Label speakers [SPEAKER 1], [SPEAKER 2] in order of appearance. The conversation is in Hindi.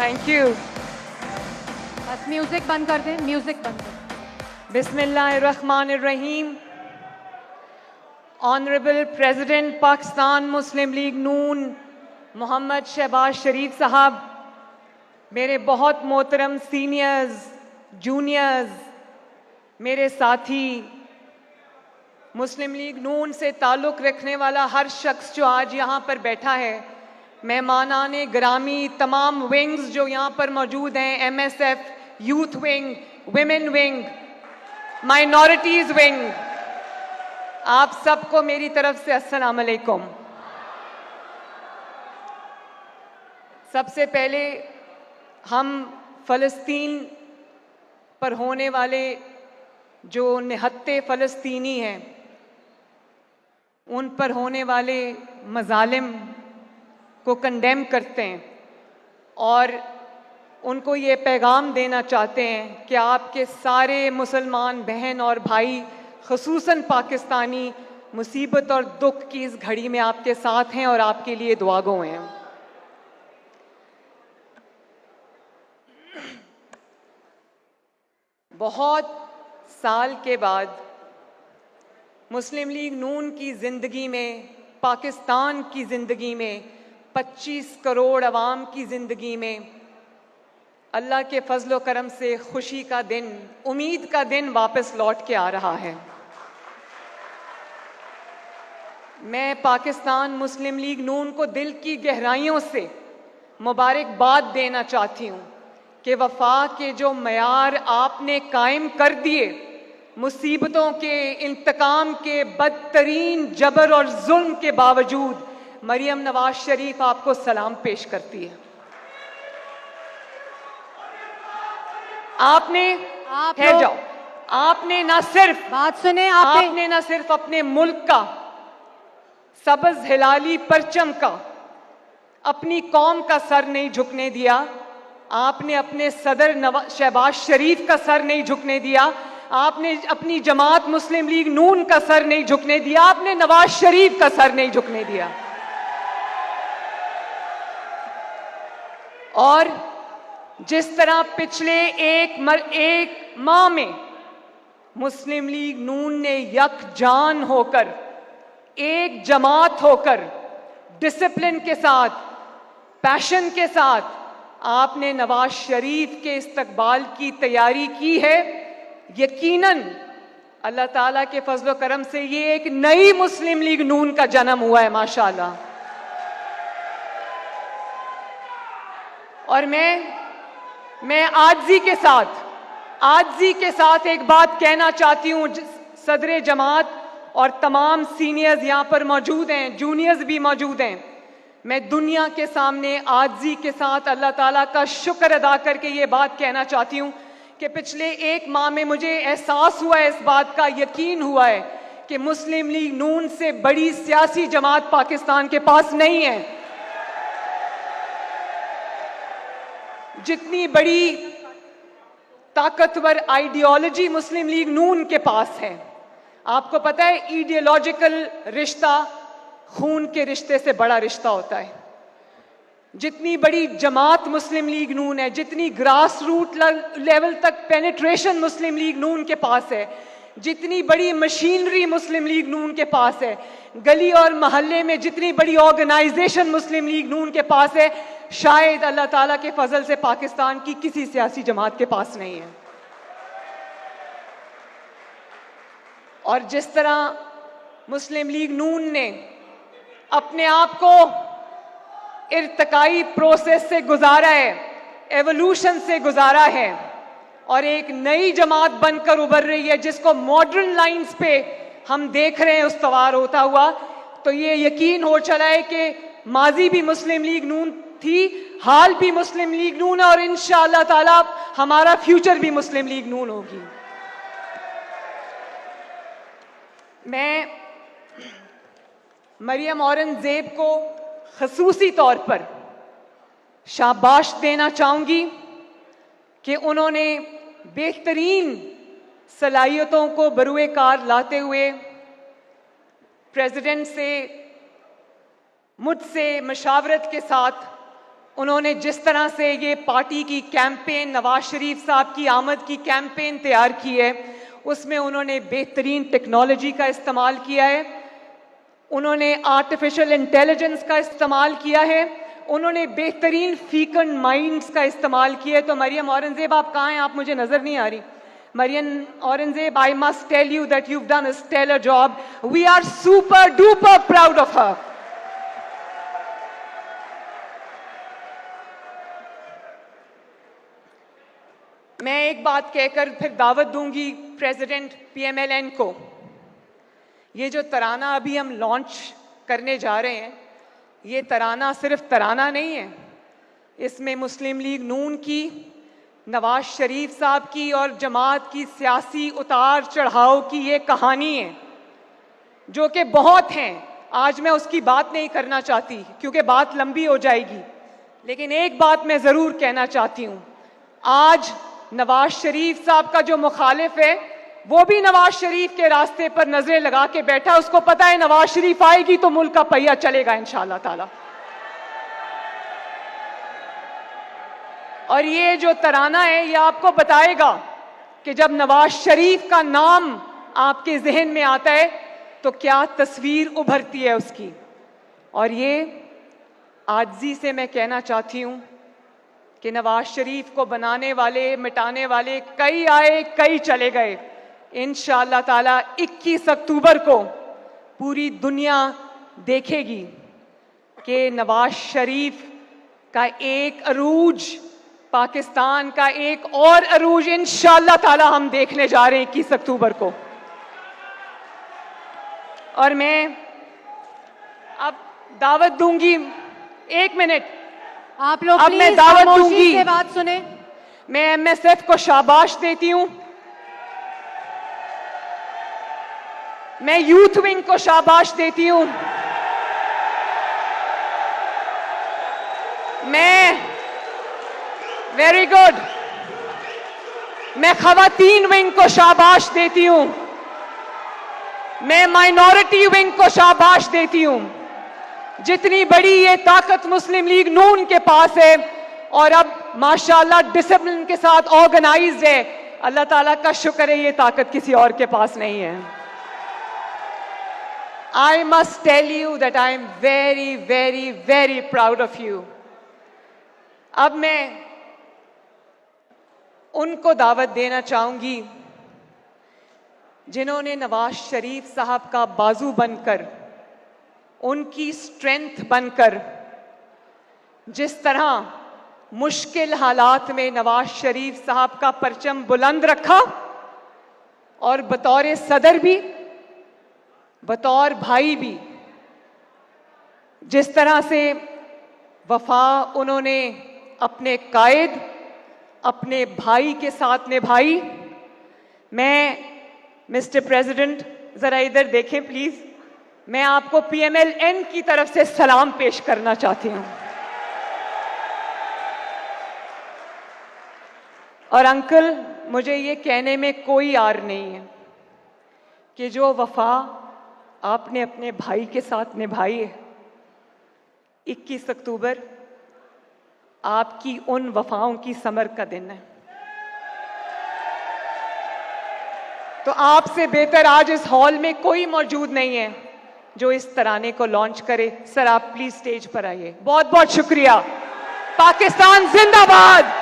[SPEAKER 1] Thank you.
[SPEAKER 2] बस म्यूजिक बंद कर दें, म्यूजिक बंद कर।
[SPEAKER 1] बिस्मिल्लाहिर्रहमानिर्रहीम। ऑनरेबल प्रेसिडेंट पाकिस्तान मुस्लिम लीग नून मोहम्मद शहबाज शरीफ साहब, मेरे बहुत मोहतरम सीनियर्स, जूनियर्स, मेरे साथी, मुस्लिम लीग नून से ताल्लुक़ रखने वाला हर शख्स जो आज यहाँ पर बैठा है, मेहमानाने ग्रामी, तमाम विंग्स जो यहाँ पर मौजूद हैं, MSF, youth wing, women wing, minorities wing, आप सबको मेरी तरफ से अस्सलाम अलैकुम। सबसे पहले हम फ़लस्तीन पर होने वाले जो निहत्ते फ़लस्तीनी हैं, उन पर होने वाले मज़ालिम को कंडेम करते हैं और उनको ये पैगाम देना चाहते हैं कि आपके सारे मुसलमान बहन और भाई, ख़ुसूसन पाकिस्तानी, मुसीबत और दुख की इस घड़ी में आपके साथ हैं और आपके लिए दुआगो हैं। बहुत साल के बाद मुस्लिम लीग नून की ज़िंदगी में, पाकिस्तान की ज़िंदगी में, 25 करोड़ अवाम की ज़िंदगी में अल्लाह के फजल व करम से खुशी का दिन, उम्मीद का दिन वापस लौट के आ रहा है। मैं पाकिस्तान मुस्लिम लीग नून को दिल की गहराइयों से मुबारकबाद देना चाहती हूँ कि वफा के जो मयार आपने कायम कर दिए, मुसीबतों के, इंतकाम के, बदतरीन जबर और जुल्म के बावजूद मरियम नवाज शरीफ आपको सलाम पेश करती है। आपने ठहर जाओ, आपने ना सिर्फ
[SPEAKER 2] बात सुने,
[SPEAKER 1] आपने ना सिर्फ अपने मुल्क का सबज हिलाली परचम का, अपनी कौम का सर नहीं झुकने दिया, आपने अपने सदर शहबाज शरीफ का सर नहीं झुकने दिया, आपने अपनी जमात मुस्लिम लीग नून का सर नहीं झुकने दिया, आपने नवाज शरीफ का सर नहीं झुकने दिया। और जिस तरह पिछले एक माह में मुस्लिम लीग नून ने यकजान होकर, एक जमात होकर, डिसिप्लिन के साथ, पैशन के साथ आपने नवाज शरीफ के इस्तकबाल की तैयारी की है, यकीनन अल्लाह ताला के फजल करम से ये एक नई मुस्लिम लीग नून का जन्म हुआ है, माशाअल्लाह। और मैं आजिज़ी के साथ एक बात कहना चाहती हूँ। सदर जमात और तमाम सीनियर्स यहाँ पर मौजूद हैं, जूनियर्स भी मौजूद हैं। मैं दुनिया के सामने आजिज़ी के साथ अल्लाह ताला का शुक्र अदा करके ये बात कहना चाहती हूँ कि पिछले एक माह में मुझे एहसास हुआ है, इस बात का यकीन हुआ है कि मुस्लिम लीग नून से बड़ी सियासी जमात पाकिस्तान के पास नहीं है। जितनी बड़ी ताकतवर आइडियोलॉजी मुस्लिम लीग नून के पास है, आपको पता है आइडियोलॉजिकल रिश्ता खून के रिश्ते से बड़ा रिश्ता होता है। जितनी बड़ी जमात मुस्लिम लीग नून है, जितनी ग्रास रूट लेवल तक पेनिट्रेशन मुस्लिम लीग नून के पास है, जितनी बड़ी मशीनरी मुस्लिम लीग नून के पास है, गली और मोहल्ले में जितनी बड़ी ऑर्गेनाइजेशन मुस्लिम लीग नून के पास है, शायद अल्लाह ताला के फजल से पाकिस्तान की किसी सियासी जमात के पास नहीं है। और जिस तरह मुस्लिम लीग नून ने अपने आप को इर्तकाई प्रोसेस से गुजारा है, एवोल्यूशन से गुजारा है और एक नई जमात बनकर उभर रही है, जिसको मॉडर्न लाइंस पे हम देख रहे हैं उस्तवार होता हुआ, तो ये यकीन हो चला है कि माजी भी मुस्लिम लीग नून थी, हाल भी मुस्लिम लीग नून है और इंशाअल्लाह ताला हमारा फ्यूचर भी मुस्लिम लीग नून होगी। मैं मरियम औरंगजेब को खसूसी तौर पर शाबाश देना चाहूंगी कि उन्होंने बेहतरीन सलाहियतों को बरूए कार लाते हुए प्रेसिडेंट से, मुझसे मशावरत के साथ उन्होंने जिस तरह से ये पार्टी की कैंपेन, नवाज शरीफ साहब की आमद की कैंपेन तैयार की है, उसमें उन्होंने बेहतरीन टेक्नोलॉजी का इस्तेमाल किया है, उन्होंने आर्टिफिशियल इंटेलिजेंस का इस्तेमाल किया है, उन्होंने बेहतरीन फीकन माइंड्स का इस्तेमाल किया है। तो मरियम औरंगजेब आप कहाँ हैं? आप मुझे नजर नहीं आ रही। Maryam Aurangzeb, I must tell you that you've done a stellar job. We are super duper proud of her. मैं एक बात कहकर फिर दावत दूंगी प्रेसिडेंट PMLN को। ये जो तराना अभी हम लॉन्च करने जा रहे हैं, ये तराना सिर्फ तराना नहीं है, इसमें मुस्लिम लीग नून की, नवाज शरीफ साहब की और जमात की सियासी उतार चढ़ाव की ये कहानी है, जो कि बहुत हैं। आज मैं उसकी बात नहीं करना चाहती क्योंकि बात लंबी हो जाएगी, लेकिन एक बात मैं जरूर कहना चाहती हूं। आज नवाज शरीफ साहब का जो मुखालिफ है, वो भी नवाज शरीफ के रास्ते पर नजरें लगा के बैठा। उसको पता है नवाज शरीफ आएगी तो मुल्क का पहिया चलेगा इंशाअल्लाह ताला। और ये जो तराना है, ये आपको बताएगा कि जब नवाज शरीफ का नाम आपके जहन में आता है तो क्या तस्वीर उभरती है उसकी। और ये आजिज़ी से मैं कहना चाहती हूं कि नवाज शरीफ को बनाने वाले, मिटाने वाले कई आए, कई चले गए। इंशाअल्लाह ताला 21 अक्टूबर को पूरी दुनिया देखेगी कि नवाज शरीफ का एक अरूज, पाकिस्तान का एक और अरूज इंशाअल्लाह ताला हम देखने जा रहे हैं 21 अक्टूबर को। और मैं अब दावत दूंगी, 1 मिनट
[SPEAKER 2] आप लोग
[SPEAKER 1] अब मैं
[SPEAKER 2] प्लीज
[SPEAKER 1] दावत
[SPEAKER 2] खामोशी
[SPEAKER 1] दूंगी।
[SPEAKER 2] से बात सुने।
[SPEAKER 1] मैं MSF को शाबाश देती हूं, मैं यूथ विंग को शाबाश देती हूं, मैं वेरी गुड, मैं खवातीन विंग को शाबाश देती हूं, मैं माइनॉरिटी विंग को शाबाश देती हूं। जितनी बड़ी ये ताकत मुस्लिम लीग नून के पास है और अब माशाल्लाह डिसिप्लिन के साथ ऑर्गेनाइज्ड है, अल्लाह ताला का शुक्र है ये ताकत किसी और के पास नहीं है। I must tell you that I am very, very, very proud of you. अब मैं उनको दावत देना चाहूंगी जिन्होंने नवाज शरीफ साहब का बाजू बनकर, उनकी स्ट्रेंथ बनकर, जिस तरह मुश्किल हालात में नवाज शरीफ साहब का परचम बुलंद रखा और बतौर सदर भी, बतौर भाई भी, जिस तरह से वफा उन्होंने अपने कायद, अपने भाई के साथ निभाई। मैं मिस्टर प्रेसिडेंट जरा इधर देखें प्लीज, मैं आपको PMLN की तरफ से सलाम पेश करना चाहती हूं। और अंकल, मुझे ये कहने में कोई आर नहीं है कि जो वफा आपने अपने भाई के साथ निभाई है, 21 अक्टूबर आपकी उन वफाओं की समर का दिन है। तो आपसे बेहतर आज इस हॉल में कोई मौजूद नहीं है जो इस तराने को लॉन्च करे। सर आप प्लीज स्टेज पर आइए। बहुत बहुत शुक्रिया। पाकिस्तान जिंदाबाद।